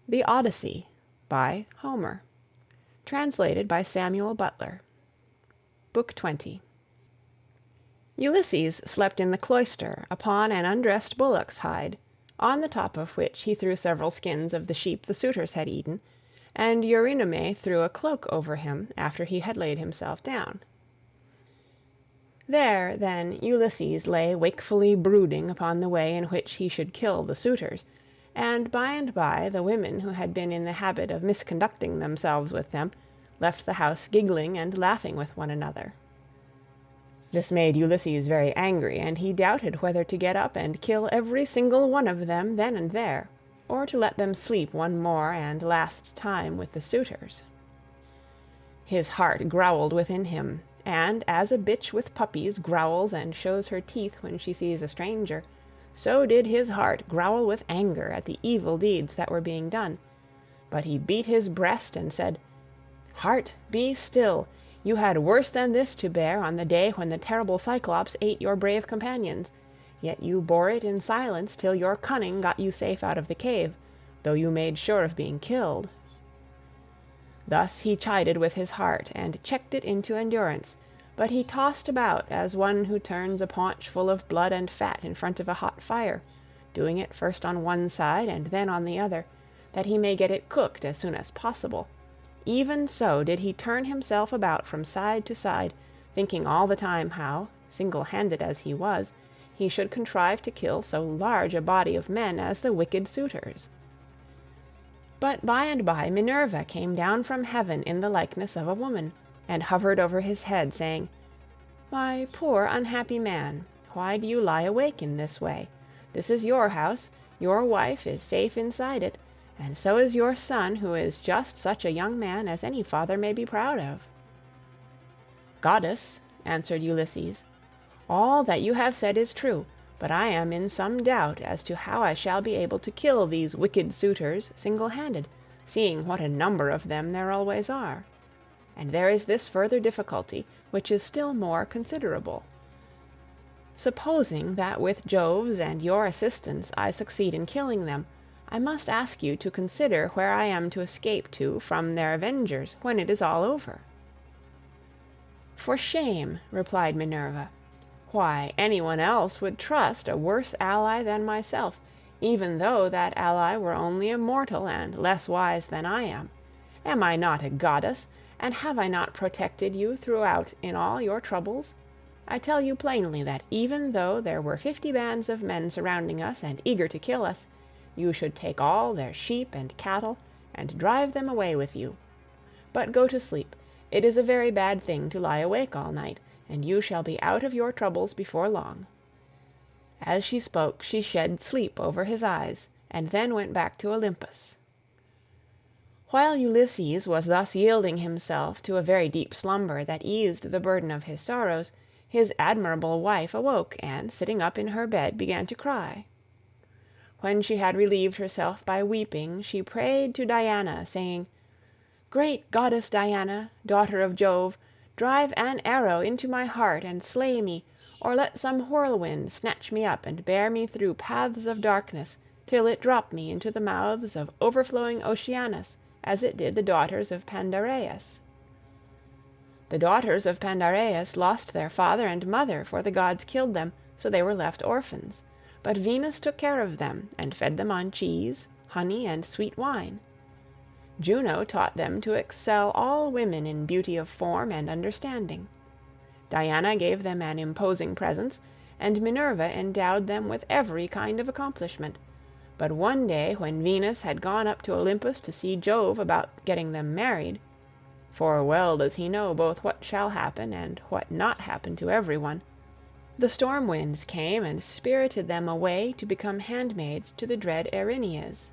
The Odyssey, by Homer. Translated by Samuel Butler. Book 20. Ulysses slept in the cloister upon an undressed bullock's hide, on the top of which he threw several skins of the sheep the suitors had eaten, and Eurynome threw a cloak over him after he had laid himself down. There, then, Ulysses lay wakefully brooding upon the way in which he should kill the suitors, and by the women who had been in the habit of misconducting themselves with them left the house giggling and laughing with one another. This made Ulysses very angry, and he doubted whether to get up and kill every single one of them then and there, or to let them sleep one more and last time with the suitors. His heart growled within him, and as a bitch with puppies growls and shows her teeth when she sees a stranger, so did his heart growl with anger at the evil deeds that were being done. But he beat his breast and said, "Heart, be still! You had worse than this to bear on the day when the terrible Cyclops ate your brave companions, yet you bore it in silence till your cunning got you safe out of the cave, though you made sure of being killed." Thus he chided with his heart, and checked it into endurance, but he tossed about as one who turns a paunch full of blood and fat in front of a hot fire, doing it first on one side and then on the other, that he may get it cooked as soon as possible. Even so did he turn himself about from side to side, thinking all the time how, single-handed as he was, he should contrive to kill so large a body of men as the wicked suitors. But by and by Minerva came down from heaven in the likeness of a woman, and hovered over his head, saying, "My poor unhappy man, why do you lie awake in this way? This is your house, your wife is safe inside it, and so is your son, who is just such a young man as any father may be proud of." "Goddess," answered Ulysses, "all that you have said is true, but I am in some doubt as to how I shall be able to kill these wicked suitors single-handed, seeing what a number of them there always are. And there is this further difficulty, which is still more considerable. Supposing that with Jove's and your assistance I succeed in killing them, I must ask you to consider where I am to escape to from their avengers when it is all over." "For shame," replied Minerva. "Why, anyone else would trust a worse ally than myself, even though that ally were only a mortal and less wise than I am. Am I not a goddess, and have I not protected you throughout in all your troubles? I tell you plainly that even though there were 50 bands of men surrounding us and eager to kill us, you should take all their sheep and cattle and drive them away with you. But go to sleep. It is a very bad thing to lie awake all night, and you shall be out of your troubles before long." As she spoke, she shed sleep over his eyes, and then went back to Olympus. While Ulysses was thus yielding himself to a very deep slumber that eased the burden of his sorrows, his admirable wife awoke, and, sitting up in her bed, began to cry. When she had relieved herself by weeping, she prayed to Diana, saying, "Great goddess Diana, daughter of Jove, drive an arrow into my heart and slay me, or let some whirlwind snatch me up and bear me through paths of darkness, till it drop me into the mouths of overflowing Oceanus, as it did the daughters of Pandareus." The daughters of Pandareus lost their father and mother, for the gods killed them, so they were left orphans. But Venus took care of them, and fed them on cheese, honey, and sweet wine. Juno taught them to excel all women in beauty of form and understanding. Diana gave them an imposing presence, and Minerva endowed them with every kind of accomplishment. But one day when Venus had gone up to Olympus to see Jove about getting them married, for well does he know both what shall happen and what not happen to everyone, the storm winds came and spirited them away to become handmaids to the dread Erinyes.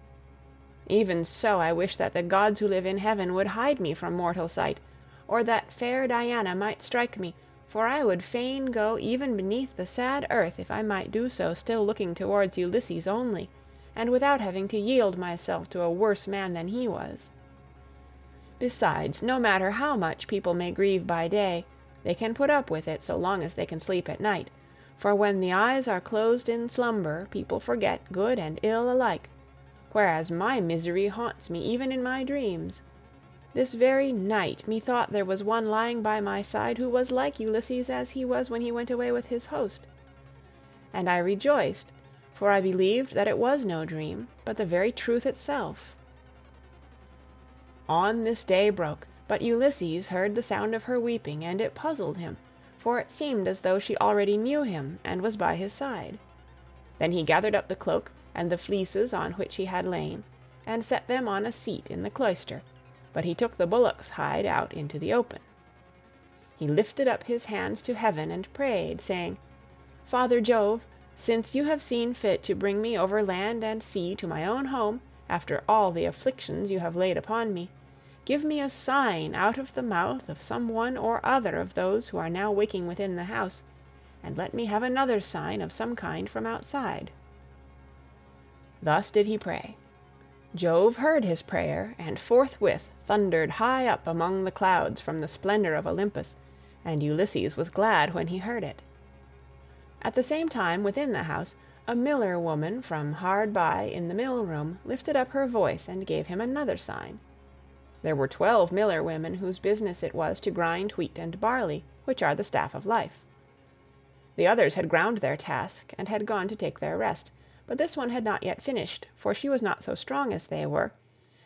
Even so I wish that the gods who live in heaven would hide me from mortal sight, or that fair Diana might strike me, for I would fain go even beneath the sad earth if I might do so still looking towards Ulysses only, and without having to yield myself to a worse man than he was. Besides, no matter how much people may grieve by day, they can put up with it so long as they can sleep at night, for when the eyes are closed in slumber people forget good and ill alike, whereas my misery haunts me even in my dreams. This very night methought there was one lying by my side who was like Ulysses as he was when he went away with his host. And I rejoiced, for I believed that it was no dream, but the very truth itself. On this day broke, but Ulysses heard the sound of her weeping, and it puzzled him, for it seemed as though she already knew him and was by his side. Then he gathered up the cloak and the fleeces on which he had lain, and set them on a seat in the cloister, but he took the bullock's hide out into the open. He lifted up his hands to heaven and prayed, saying, "Father Jove, since you have seen fit to bring me over land and sea to my own home, after all the afflictions you have laid upon me, give me a sign out of the mouth of some one or other of those who are now waking within the house, and let me have another sign of some kind from outside." Thus did he pray. Jove heard his prayer, and forthwith thundered high up among the clouds from the splendor of Olympus, and Ulysses was glad when he heard it. At the same time within the house, a miller woman from hard by in the mill room lifted up her voice and gave him another sign. There were 12 miller women whose business it was to grind wheat and barley, which are the staff of life. The others had ground their task and had gone to take their rest, but this one had not yet finished, for she was not so strong as they were,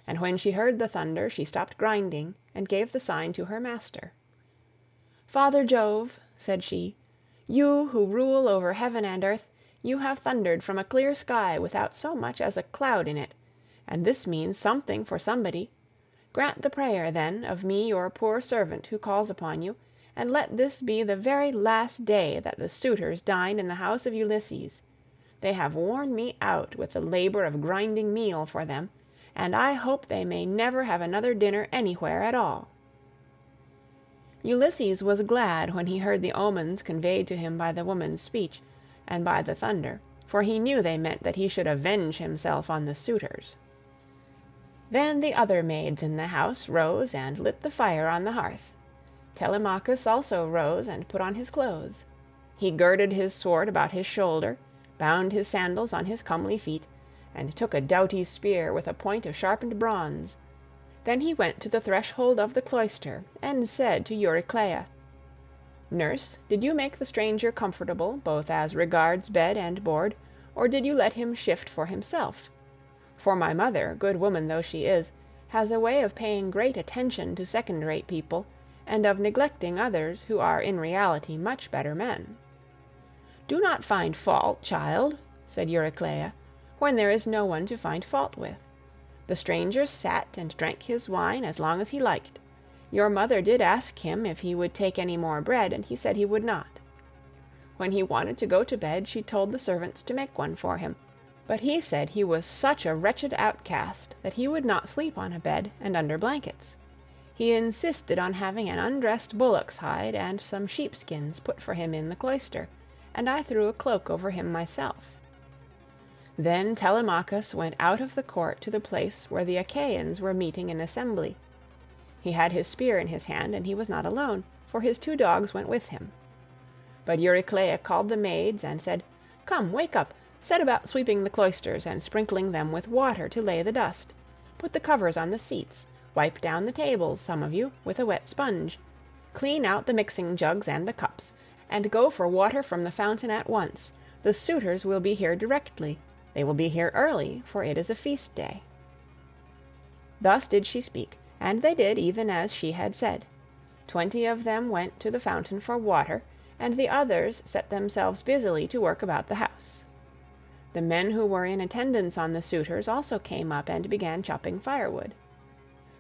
and when she heard the thunder she stopped grinding and gave the sign to her master. "Father Jove," said she, "you who rule over heaven and earth, you have thundered from a clear sky without so much as a cloud in it, and this means something for somebody. Grant the prayer, then, of me your poor servant who calls upon you, and let this be the very last day that the suitors dine in the house of Ulysses. They have worn me out with the labor of grinding meal for them, and I hope they may never have another dinner anywhere at all." Ulysses was glad when he heard the omens conveyed to him by the woman's speech, and by the thunder, for he knew they meant that he should avenge himself on the suitors. Then the other maids in the house rose and lit the fire on the hearth. Telemachus also rose and put on his clothes. He girded his sword about his shoulder, bound his sandals on his comely feet, and took a doughty spear with a point of sharpened bronze. Then he went to the threshold of the cloister, and said to Eurycleia, "Nurse, did you make the stranger comfortable, both as regards bed and board, or did you let him shift for himself? For my mother, good woman though she is, has a way of paying great attention to second-rate people, and of neglecting others who are in reality much better men." "Do not find fault, child," said Eurycleia, "when there is no one to find fault with. The stranger sat and drank his wine as long as he liked. Your mother did ask him if he would take any more bread, and he said he would not. When he wanted to go to bed, she told the servants to make one for him, but he said he was such a wretched outcast that he would not sleep on a bed and under blankets. He insisted on having an undressed bullock's hide and some sheepskins put for him in the cloister, and I threw a cloak over him myself." Then Telemachus went out of the court to the place where the Achaeans were meeting in assembly. He had his spear in his hand, and he was not alone, for his 2 dogs went with him. But Eurycleia called the maids and said, "Come, wake up, set about sweeping the cloisters and sprinkling them with water to lay the dust. Put the covers on the seats, wipe down the tables, some of you, with a wet sponge. Clean out the mixing jugs and the cups, and go for water from the fountain at once. The suitors will be here directly. They will be here early, for it is a feast day." Thus did she speak, and they did even as she had said. 20 of them went to the fountain for water, and the others set themselves busily to work about the house. The men who were in attendance on the suitors also came up and began chopping firewood.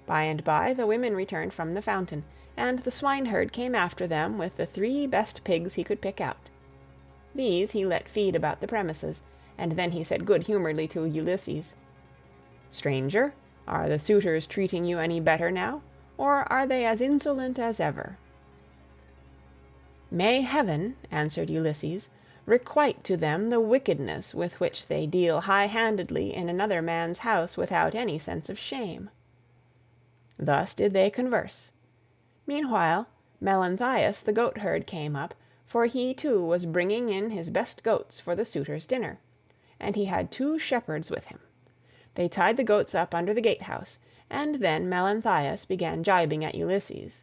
By and by the women returned from the fountain, and the swineherd came after them with the 3 best pigs he could pick out. These he let feed about the premises, and then he said good-humoredly to Ulysses, "Stranger, are the suitors treating you any better now, or are they as insolent as ever?" "May heaven," answered Ulysses, "requite to them the wickedness with which they deal high-handedly in another man's house without any sense of shame." Thus did they converse. Meanwhile Melanthius the goatherd came up, for he too was bringing in his best goats for the suitors' dinner, and he had 2 shepherds with him. They tied the goats up under the gatehouse, and then Melanthius began gibing at Ulysses.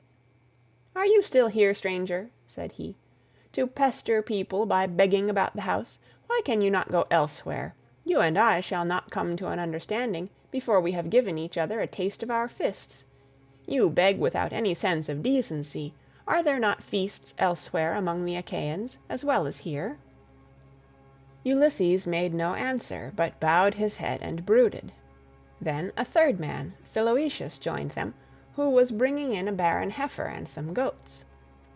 "Are you still here, stranger?" said he, "to pester people by begging about the house? Why can you not go elsewhere? You and I shall not come to an understanding before we have given each other a taste of our fists. You beg without any sense of decency. Are there not feasts elsewhere among the Achaeans, as well as here?" Ulysses made no answer, but bowed his head and brooded. Then a third man, Philoetius, joined them, who was bringing in a barren heifer and some goats.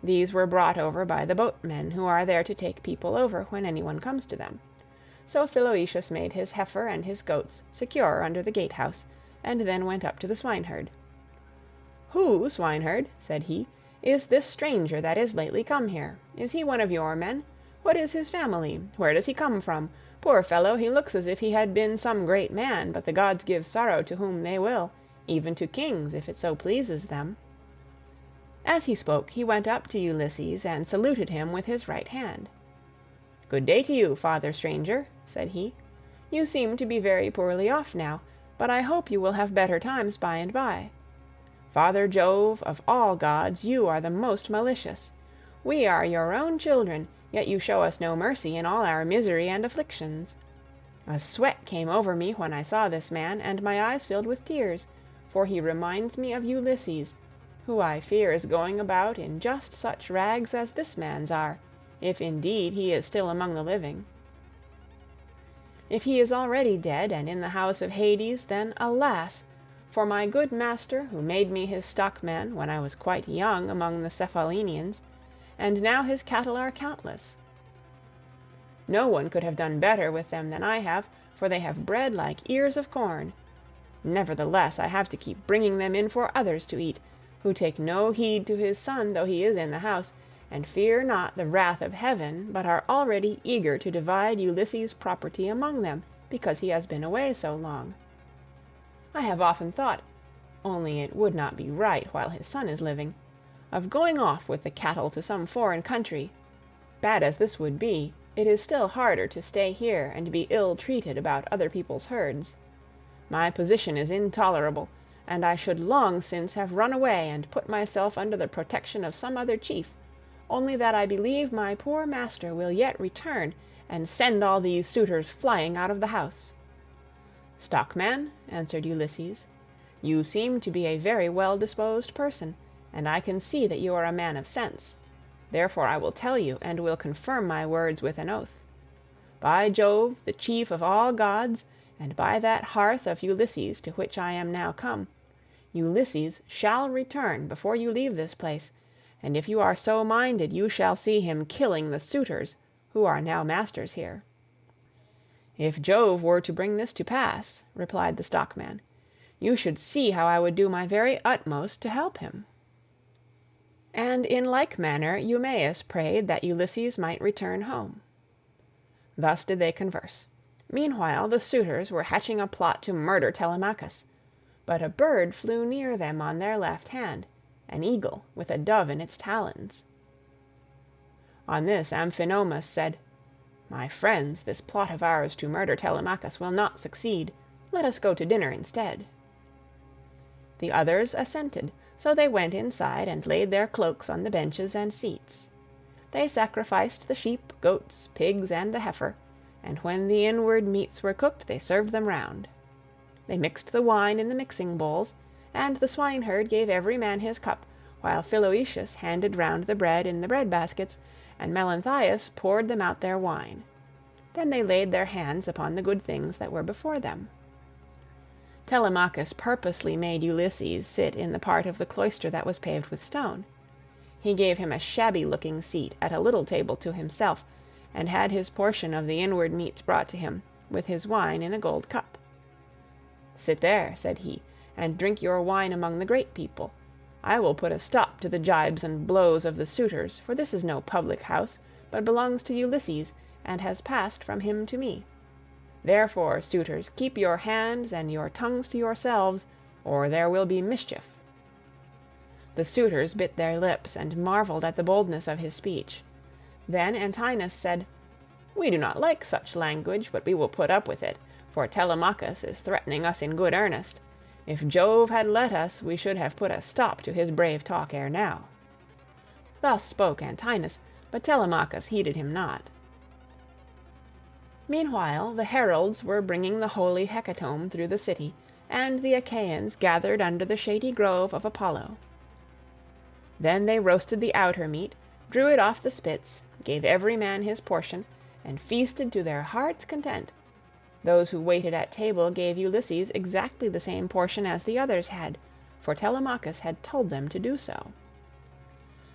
These were brought over by the boatmen, who are there to take people over when anyone comes to them. So Philoetius made his heifer and his goats secure under the gatehouse, and then went up to the swineherd. "Who, swineherd," said he, "is this stranger that is lately come here? Is he one of your men? What is his family? Where does he come from? Poor fellow, he looks as if he had been some great man, but the gods give sorrow to whom they will, even to kings, if it so pleases them." As he spoke, he went up to Ulysses and saluted him with his right hand. "Good day to you, father stranger," said he. "You seem to be very poorly off now, but I hope you will have better times by and by. Father Jove, of all gods, you are the most malicious. We are your own children, yet you show us no mercy in all our misery and afflictions. A sweat came over me when I saw this man, and my eyes filled with tears, for he reminds me of Ulysses, who I fear is going about in just such rags as this man's are, if indeed he is still among the living. If he is already dead and in the house of Hades, then alas! For my good master, who made me his stockman when I was quite young among the Cephalenians, and now his cattle are countless. No one could have done better with them than I have, for they have bred like ears of corn. Nevertheless, I have to keep bringing them in for others to eat, who take no heed to his son though he is in the house, and fear not the wrath of heaven, but are already eager to divide Ulysses' property among them, because he has been away so long. I have often thought, only it would not be right while his son is living, of going off with the cattle to some foreign country. Bad as this would be, it is still harder to stay here and be ill-treated about other people's herds. My position is intolerable, and I should long since have run away and put myself under the protection of some other chief, only that I believe my poor master will yet return and send all these suitors flying out of the house." "Stockman," answered Ulysses, "you seem to be a very well-disposed person, and I can see that you are a man of sense. Therefore I will tell you, and will confirm my words with an oath. By Jove, the chief of all gods, and by that hearth of Ulysses to which I am now come, Ulysses shall return before you leave this place, and if you are so minded you shall see him killing the suitors, who are now masters here." "If Jove were to bring this to pass," replied the stockman, "you should see how I would do my very utmost to help him." And in like manner Eumaeus prayed that Ulysses might return home. Thus did they converse. Meanwhile the suitors were hatching a plot to murder Telemachus, but a bird flew near them on their left hand, an eagle with a dove in its talons. On this Amphinomus said, "My friends, this plot of ours to murder Telemachus will not succeed. Let us go to dinner instead." The others assented, so they went inside and laid their cloaks on the benches and seats. They sacrificed the sheep, goats, pigs, and the heifer, and when the inward meats were cooked they served them round. They mixed the wine in the mixing bowls, and the swineherd gave every man his cup, while Philoetius handed round the bread in the bread baskets, and Melanthius poured them out their wine. Then they laid their hands upon the good things that were before them. Telemachus purposely made Ulysses sit in the part of the cloister that was paved with stone. He gave him a shabby-looking seat at a little table to himself, and had his portion of the inward meats brought to him, with his wine in a gold cup. "Sit there," said he, "and drink your wine among the great people. I will put a stop to the gibes and blows of the suitors, for this is no public house, but belongs to Ulysses, and has passed from him to me. Therefore, suitors, keep your hands and your tongues to yourselves, or there will be mischief." The suitors bit their lips and marveled at the boldness of his speech. Then Antinous said, "We do not like such language, but we will put up with it, for Telemachus is threatening us in good earnest. If Jove had let us, we should have put a stop to his brave talk ere now." Thus spoke Antinous, but Telemachus heeded him not. Meanwhile the heralds were bringing the holy hecatomb through the city, and the Achaeans gathered under the shady grove of Apollo. Then they roasted the outer meat, drew it off the spits, gave every man his portion, and feasted to their heart's content. Those who waited at table gave Ulysses exactly the same portion as the others had, for Telemachus had told them to do so.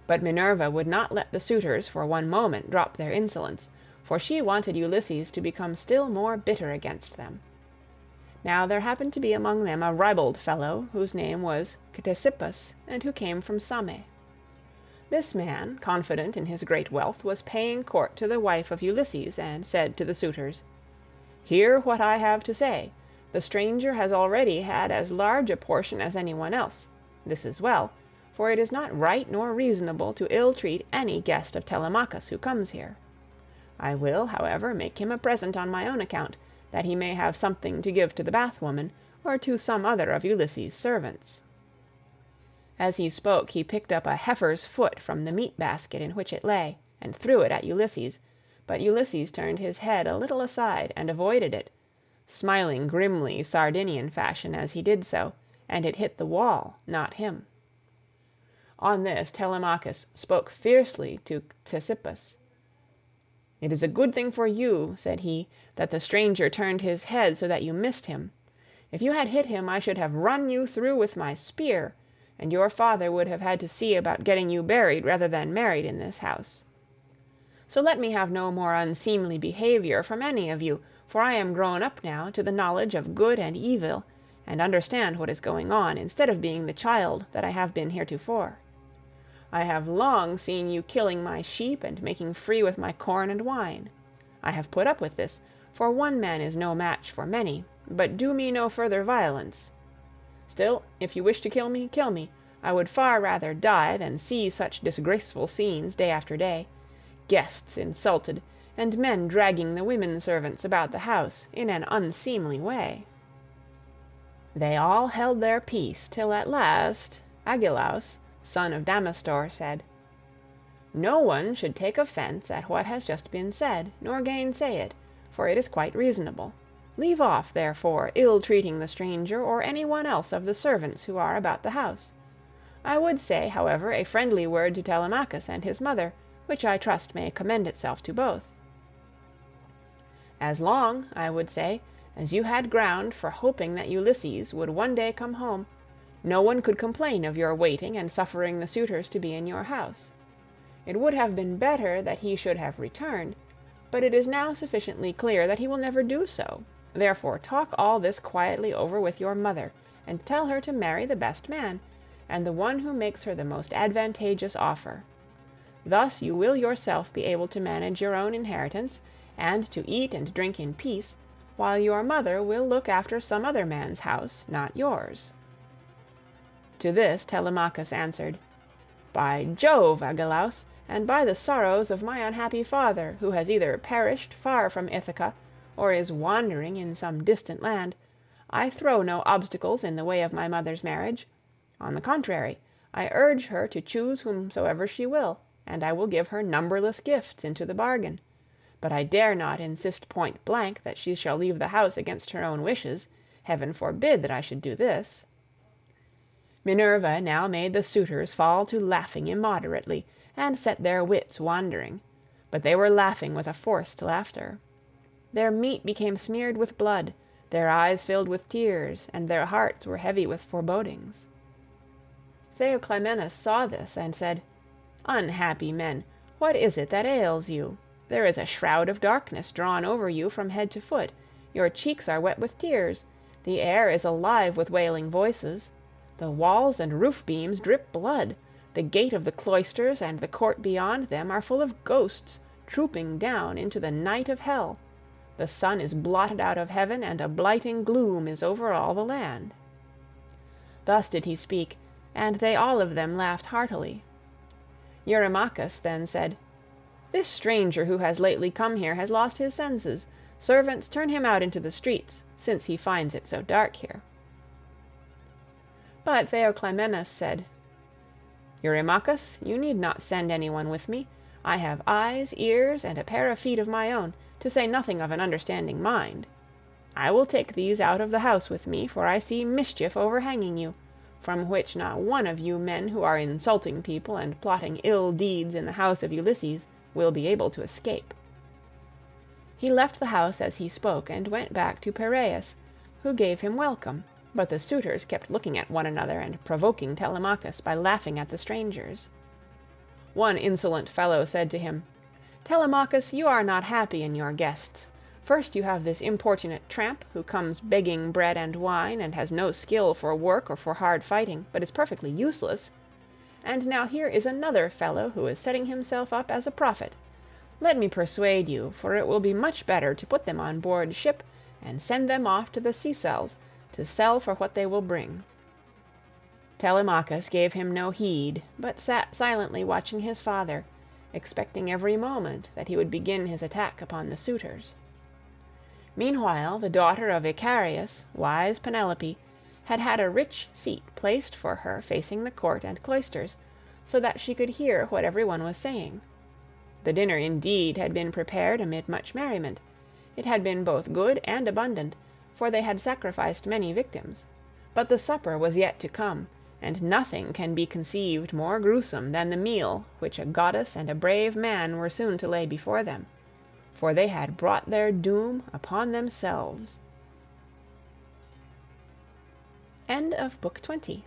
But Minerva would not let the suitors for one moment drop their insolence, for she wanted Ulysses to become still more bitter against them. Now there happened to be among them a ribald fellow, whose name was Ctesippus, and who came from Same. This man, confident in his great wealth, was paying court to the wife of Ulysses, and said to the suitors, "Hear what I have to say. The stranger has already had as large a portion as anyone else. This is well, for it is not right nor reasonable to ill-treat any guest of Telemachus who comes here. I will, however, make him a present on my own account, that he may have something to give to the bathwoman, or to some other of Ulysses' servants." As he spoke he picked up a heifer's foot from the meat-basket in which it lay, and threw it at Ulysses, but Ulysses turned his head a little aside and avoided it, smiling grimly Sardinian fashion as he did so, and it hit the wall, not him. On this Telemachus spoke fiercely to Ctesippus. "It is a good thing for you," said he, "that the stranger turned his head so that you missed him. If you had hit him I should have run you through with my spear, and your father would have had to see about getting you buried rather than married in this house. So let me have no more unseemly behavior from any of you, for I am grown up now to the knowledge of good and evil, and understand what is going on, instead of being the child that I have been heretofore. I have long seen you killing my sheep and making free with my corn and wine. I have put up with this, for one man is no match for many, but do me no further violence. Still, if you wish to kill me, kill me. I would far rather die than see such disgraceful scenes day after day, guests insulted, and men dragging the women servants about the house in an unseemly way." They all held their peace, till at last Agelaus, son of Damastor, said, "No one should take offence at what has just been said, nor gainsay it, for it is quite reasonable. Leave off, therefore, ill-treating the stranger or any one else of the servants who are about the house. I would say, however, a friendly word to Telemachus and his mother, which I trust may commend itself to both. As long, I would say, as you had ground for hoping that Ulysses would one day come home, no one could complain of your waiting and suffering the suitors to be in your house. It would have been better that he should have returned, but it is now sufficiently clear that he will never do so. Therefore talk all this quietly over with your mother, and tell her to marry the best man, and the one who makes her the most advantageous offer. Thus you will yourself be able to manage your own inheritance, and to eat and drink in peace, while your mother will look after some other man's house, not yours." To this Telemachus answered, "By Jove, Agelaus, and by the sorrows of my unhappy father, who has either perished far from Ithaca, or is wandering in some distant land, I throw no obstacles in the way of my mother's marriage. On the contrary, I urge her to choose whomsoever she will, and I will give her numberless gifts into the bargain. But I dare not insist point blank that she shall leave the house against her own wishes. Heaven forbid that I should do this." Minerva now made the suitors fall to laughing immoderately, and set their wits wandering, but they were laughing with a forced laughter. Their meat became smeared with blood, their eyes filled with tears, and their hearts were heavy with forebodings. Theoclymenus saw this, and said, "Unhappy men, what is it that ails you? There is a shroud of darkness drawn over you from head to foot, your cheeks are wet with tears, the air is alive with wailing voices, the walls and roof beams drip blood, the gate of the cloisters and the court beyond them are full of ghosts, trooping down into the night of hell. The sun is blotted out of heaven, and a blighting gloom is over all the land." Thus did he speak, and they all of them laughed heartily. Eurymachus then said, "This stranger who has lately come here has lost his senses, Servants, turn him out into the streets, since he finds it so dark here." But Theoclymenus said, "Eurymachus, you need not send anyone with me. I have eyes, ears, and a pair of feet of my own, to say nothing of an understanding mind. I will take these out of the house with me, for I see mischief overhanging you, from which not one of you men who are insulting people and plotting ill deeds in the house of Ulysses will be able to escape." He left the house as he spoke, and went back to Piraeus, who gave him welcome, but the suitors kept looking at one another and provoking Telemachus by laughing at the strangers. One insolent fellow said to him, "Telemachus, you are not happy in your guests. First you have this importunate tramp, who comes begging bread and wine, and has no skill for work or for hard fighting, but is perfectly useless. And now here is another fellow who is setting himself up as a prophet. Let me persuade you, for it will be much better to put them on board ship and send them off to the Sicels to sell for what they will bring." Telemachus gave him no heed, but sat silently watching his father, expecting every moment that he would begin his attack upon the suitors. Meanwhile the daughter of Icarius, wise Penelope, had had a rich seat placed for her facing the court and cloisters, so that she could hear what every one was saying. The dinner indeed had been prepared amid much merriment. It had been both good and abundant, for they had sacrificed many victims. But the supper was yet to come, and nothing can be conceived more gruesome than the meal which a goddess and a brave man were soon to lay before them, for they had brought their doom upon themselves. End of Book 20.